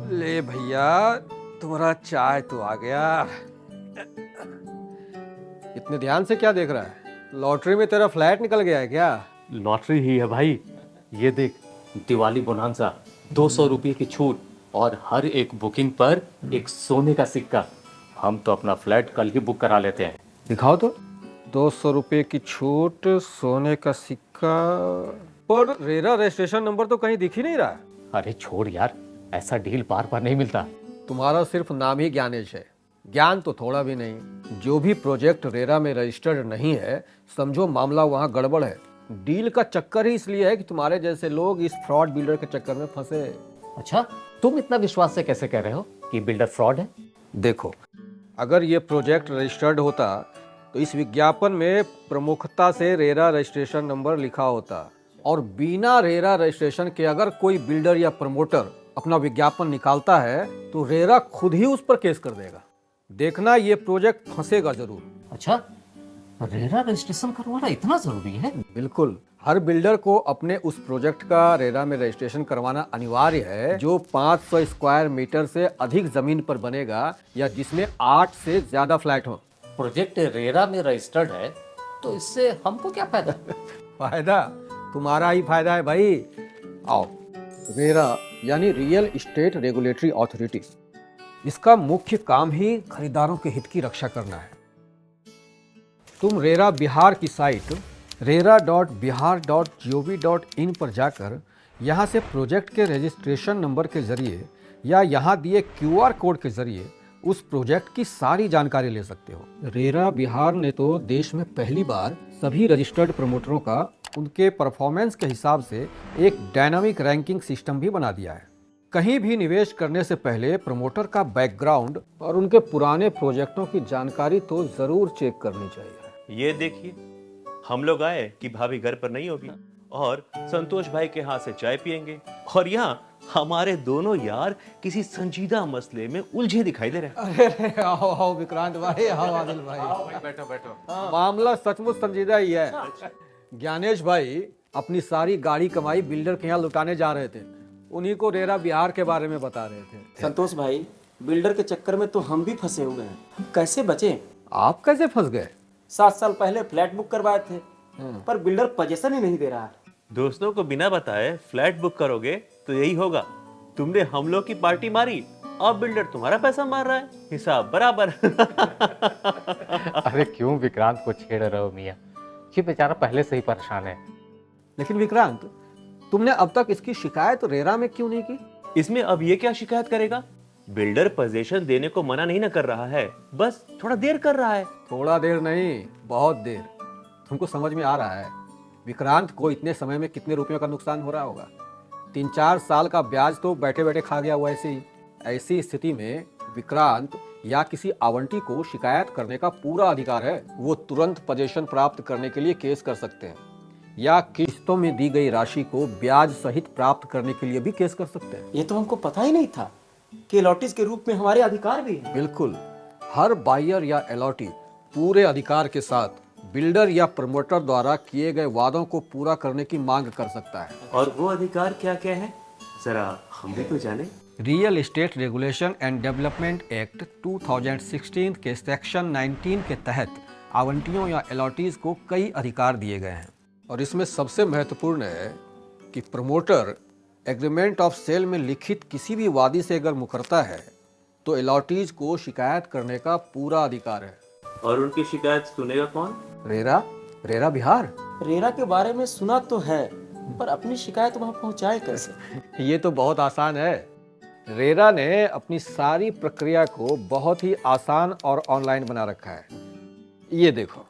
ले भैया, तुम्हारा चाय तो आ गया। इतने ध्यान से क्या देख रहा है? लॉटरी में तेरा फ्लैट निकल गया है क्या? लॉटरी ही है भाई। ये देख, दिवाली बोनांजा, 200 रुपये की छूट और हर एक बुकिंग पर एक सोने का सिक्का। हम तो अपना फ्लैट कल ही बुक करा लेते हैं। दिखाओ तो। 200 रुपये की छूट, सोने का सिक्का, पर रेरा रजिस्ट्रेशन नंबर तो कहीं दिख ही नहीं रहा। अरे छोड़ यार, ऐसा डील बार बार नहीं मिलता। तुम्हारा सिर्फ नाम ही ज्ञानेश है, ज्ञान तो थोड़ा भी नहीं। जो भी प्रोजेक्ट रेरा में रजिस्टर्ड नहीं है, समझो मामला वहाँ गड़बड़ है। डील का चक्कर ही इसलिए है कि तुम्हारे जैसे लोग इस फ्रॉड बिल्डर के चक्कर में फंसे। अच्छा, तुम इतना विश्वास से कैसे कह रहे हो कि बिल्डर फ्रॉड है? देखो, अगर ये प्रोजेक्ट रजिस्टर्ड होता तो इस विज्ञापन में प्रमुखता से रेरा रजिस्ट्रेशन नंबर लिखा होता, और बिना रेरा रजिस्ट्रेशन के अगर कोई बिल्डर या प्रमोटर अपना विज्ञापन निकालता है तो रेरा खुद ही उस पर केस कर देगा। देखना, ये प्रोजेक्ट फंसेगा जरूर। अच्छा, रेरा रजिस्ट्रेशन करवाना इतना जरूरी है? बिल्कुल, हर बिल्डर को अपने उस प्रोजेक्ट का रेरा में रजिस्ट्रेशन करवाना अनिवार्य है, जो 500 स्क्वायर मीटर से अधिक जमीन पर बनेगा या जिसमें 8 से ज्यादा फ्लैट हो। प्रोजेक्ट रेरा में रजिस्टर्ड है तो इससे हमको क्या फायदा? फायदा तुम्हारा ही फायदा है भाई। आओ, रेरा यानी रियल एस्टेट रेगुलेटरी अथॉरिटी, इसका मुख्य काम ही खरीदारों के हित की रक्षा करना है। तुम रेरा बिहार की साइट rera.bihar.gov.in पर जाकर यहाँ से प्रोजेक्ट के रजिस्ट्रेशन नंबर के जरिए या यहाँ दिए QR कोड के जरिए उस प्रोजेक्ट की सारी जानकारी ले सकते हो। रेरा बिहार ने तो देश में पहली बार सभी रजिस्टर्ड प्रमोटरों का उनके परफॉर्मेंस के हिसाब से एक डायनामिक रैंकिंग सिस्टम भी बना दिया है। कहीं भी निवेश करने से पहले प्रमोटर का बैकग्राउंड और उनके पुराने प्रोजेक्टों की जानकारी तो जरूर चेक करनी चाहिए। ये देखिए, हम लोग आए कि भाभी घर पर नहीं होगी और संतोष भाई के हाथ से चाय पियेंगे, और यहाँ हमारे दोनों यार किसी संजीदा मसले में उलझे दिखाई दे रहे हैं। अरे आओ आओ विक्रांत भाई, आओ आदिल भाई, बैठो बैठो। मामला सचमुच संजीदा ही है। ज्ञानेश भाई अपनी सारी गाड़ी कमाई बिल्डर के यहाँ लुटाने जा रहे थे, उन्हीं को रेरा बिहार के बारे में बता रहे थे। संतोष भाई, बिल्डर के चक्कर में तो हम भी फंसे हुए हैं, हम कैसे बचे? आप कैसे फंस गए? 7 साल पहले फ्लैट बुक करवाए थे, पर बिल्डर पोजीशन ही नहीं दे रहा है। दोस्तों को बिना बताए फ्लैट बुक करोगे तो यही होगा। तुमने हम लोग की पार्टी मारी, अब बिल्डर तुम्हारा पैसा मार रहा है, हिसाब बराबर। अरे क्यों विक्रांत को छेड़ रहे हो मियाँ? ये बेचारा पहले से ही परेशान है। लेकिन विक्रांत, तुमने अब तक इसकी शिकायत रेरा में क्यों नहीं की? इसमें अब ये क्या शिकायत करेगा? बिल्डर पोजीशन देने को मना नहीं ना कर रहा है, बस थोड़ा देर कर रहा है। थोड़ा देर नहीं, बहुत देर। तुमको समझ में आ रहा है विक्रांत को इतने समय में कितने रुपयों का नुकसान हो रहा होगा? 3-4 साल का ब्याज तो बैठे बैठे खा गया वैसे ही। ऐसी स्थिति में विक्रांत या किसी आवंटी को शिकायत करने का पूरा अधिकार है। वो तुरंत पोजीशन प्राप्त करने के लिए केस कर सकते हैं, या किस्तों में दी गई राशि को ब्याज सहित प्राप्त करने के लिए भी केस कर सकते हैं। ये तो हमको पता ही नहीं था कि अलॉटीज के रूप में हमारे अधिकार भी हैं। बिल्कुल, हर बायर या अलॉटी पूरे अधिकार के साथ बिल्डर या प्रमोटर द्वारा किए गए वादों को पूरा करने की मांग कर सकता है। और वो अधिकार क्या क्या है, जरा हम भी तो जाने। Real estate regulation and development act 2016 के सेक्शन 19 के तहत आवंटियों या अलॉटीज को कई अधिकार दिए गए हैं, और इसमें सबसे महत्वपूर्ण है कि प्रमोटर एग्रीमेंट ऑफ सेल में लिखित किसी भी वादी से अगर मुकरता है तो अलॉटीज को शिकायत करने का पूरा अधिकार है। और उनकी शिकायत सुनेगा कौन? रेरा बिहार। रेरा के बारे में सुना तो है, पर अपनी शिकायत वहां पहुंचाए कैसे? ये तो बहुत आसान है। रेरा ने अपनी सारी प्रक्रिया को बहुत ही आसान और ऑनलाइन बना रखा है। ये देखो,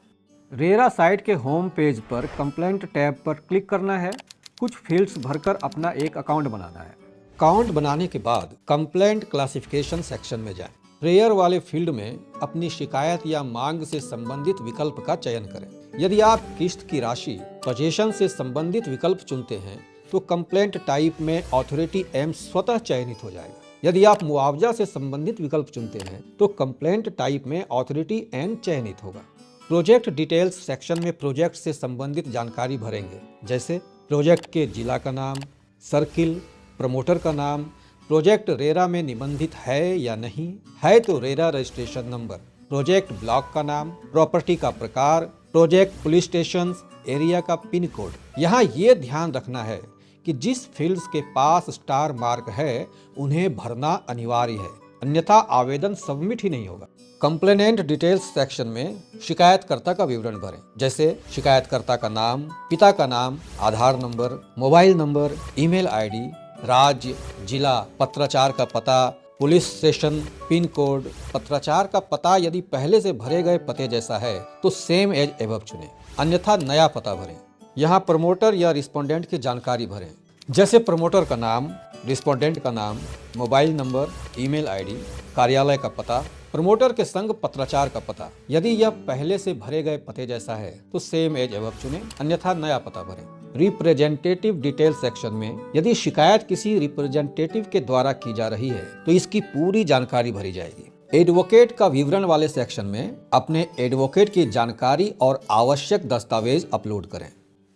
रेरा साइट के होम पेज पर कंप्लेंट टैब पर क्लिक करना है, कुछ फील्ड्स भरकर अपना एक अकाउंट बनाना है। अकाउंट बनाने के बाद कंप्लेंट क्लासिफिकेशन सेक्शन में जाएं। प्रेयर वाले फील्ड में अपनी शिकायत या मांग से संबंधित विकल्प का चयन करें। यदि आप किस्त की राशि पजेशन से संबंधित विकल्प चुनते हैं तो कंप्लेंट टाइप में अथॉरिटी एम स्वतः चयनित हो जाएगा। यदि आप मुआवजा से संबंधित विकल्प चुनते हैं तो कंप्लेंट टाइप में अथॉरिटी एन चयनित होगा। प्रोजेक्ट डिटेल्स सेक्शन में प्रोजेक्ट से संबंधित जानकारी भरेंगे, जैसे प्रोजेक्ट के जिला का नाम, सर्किल, प्रमोटर का नाम, प्रोजेक्ट रेरा में निबंधित है या नहीं है तो RERA registration number, project block का नाम, प्रॉपर्टी का प्रकार, प्रोजेक्ट पुलिस स्टेशन एरिया का पिन कोड। यहाँ ये ध्यान रखना है कि जिस फील्ड्स के पास स्टार मार्क है उन्हें भरना अनिवार्य है, अन्यथा आवेदन सबमिट ही नहीं होगा। कंप्लेनेंट डिटेल्स सेक्शन में शिकायतकर्ता का विवरण भरें, जैसे शिकायतकर्ता का नाम, पिता का नाम, Aadhaar number, mobile number, email ID, राज्य, जिला, पत्राचार का पता, पुलिस स्टेशन, पिन कोड। पत्राचार का पता यदि पहले से भरे गए पते जैसा है तो सेम एज एबव चुनें, अन्यथा नया पता भरें। यहाँ प्रमोटर या रिस्पोंडेंट की जानकारी भरें, जैसे प्रमोटर का नाम, रिस्पोंडेंट का नाम, मोबाइल नंबर, ईमेल आईडी, कार्यालय का पता, प्रमोटर के संग पत्राचार का पता। यदि यह पहले से भरे गए पते जैसा है तो सेम एज एबव चुनें, अन्यथा नया पता भरें। रिप्रेजेंटेटिव डिटेल सेक्शन में यदि शिकायत किसी रिप्रेजेंटेटिव के द्वारा की जा रही है तो इसकी पूरी जानकारी भरी जाएगी। एडवोकेट का विवरण वाले सेक्शन में अपने एडवोकेट की जानकारी और आवश्यक दस्तावेज अपलोड करें।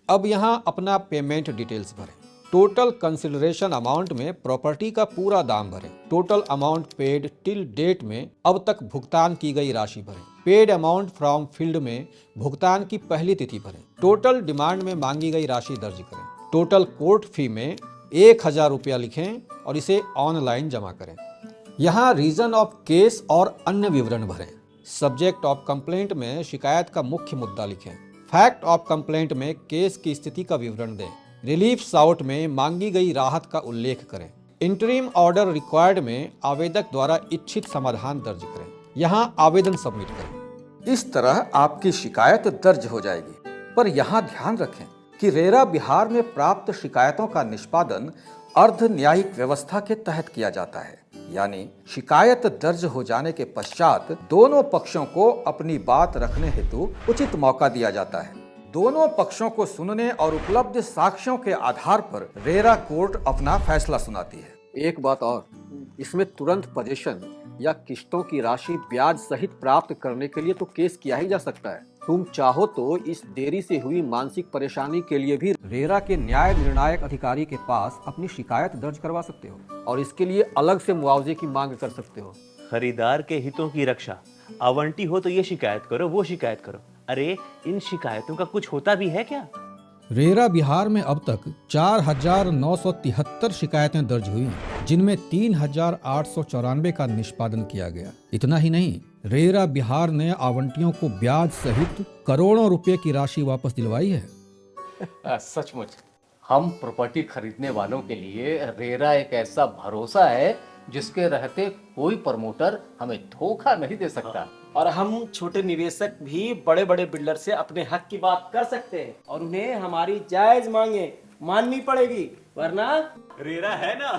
अब यहाँ अपना पेमेंट डिटेल्स भरें। टोटल कंसिडरेशन अमाउंट में प्रॉपर्टी का पूरा दाम भरें। Total amount paid till date में अब तक भुगतान की गई राशि भरें। पेड अमाउंट फ्रॉम फील्ड में भुगतान की पहली तिथि भरें। टोटल डिमांड में मांगी गई राशि दर्ज करें। टोटल कोर्ट फी में 1000 रुपया लिखें और इसे ऑनलाइन जमा करें। यहाँ रीजन ऑफ केस और अन्य विवरण भरें। सब्जेक्ट ऑफ कंप्लेंट में शिकायत का मुख्य मुद्दा लिखें। फैक्ट ऑफ कंप्लेंट में केस की स्थिति का विवरण दें। रिलीफ साउट में मांगी गई राहत का उल्लेख करें। इंटरिम ऑर्डर रिक्वायर्ड में आवेदक द्वारा इच्छित समाधान दर्ज करें। यहाँ आवेदन सबमिट करें। इस तरह आपकी शिकायत दर्ज हो जाएगी। पर यहाँ ध्यान रखें कि रेरा बिहार में प्राप्त शिकायतों का निष्पादन अर्ध न्यायिक व्यवस्था के तहत किया जाता है, यानी शिकायत दर्ज हो जाने के पश्चात दोनों पक्षों को अपनी बात रखने हेतु उचित मौका दिया जाता है। दोनों पक्षों को सुनने और उपलब्ध साक्ष्यों के आधार पर रेरा कोर्ट अपना फैसला सुनाती है। एक बात और, इसमें तुरंत पजेशन या किस्तों की राशि ब्याज सहित प्राप्त करने के लिए तो केस किया ही जा सकता है। तुम चाहो तो इस देरी से हुई मानसिक परेशानी के लिए भी रेरा के न्याय निर्णायक अधिकारी के पास अपनी शिकायत दर्ज करवा सकते हो और इसके लिए अलग से मुआवजे की मांग कर सकते हो। खरीदार के हितों की रक्षा, आवंटी हो तो ये शिकायत करो, वो शिकायत करो। अरे इन शिकायतों का कुछ होता भी है क्या? रेरा बिहार में अब तक 4973 शिकायतें दर्ज हुई हैं, जिनमें 3894 का निष्पादन किया गया। इतना ही नहीं, रेरा बिहार ने आवंटियों को ब्याज सहित करोड़ों रुपए की राशि वापस दिलवाई है। सचमुच हम प्रॉपर्टी खरीदने वालों के लिए रेरा एक ऐसा भरोसा है जिसके रहते कोई प्रमोटर हमें धोखा नहीं दे सकता। और हम छोटे निवेशक भी बड़े बड़े बिल्डर से अपने हक की बात कर सकते हैं और उन्हें हमारी जायज मांगे माननी पड़ेगी, वरना रेरा है ना।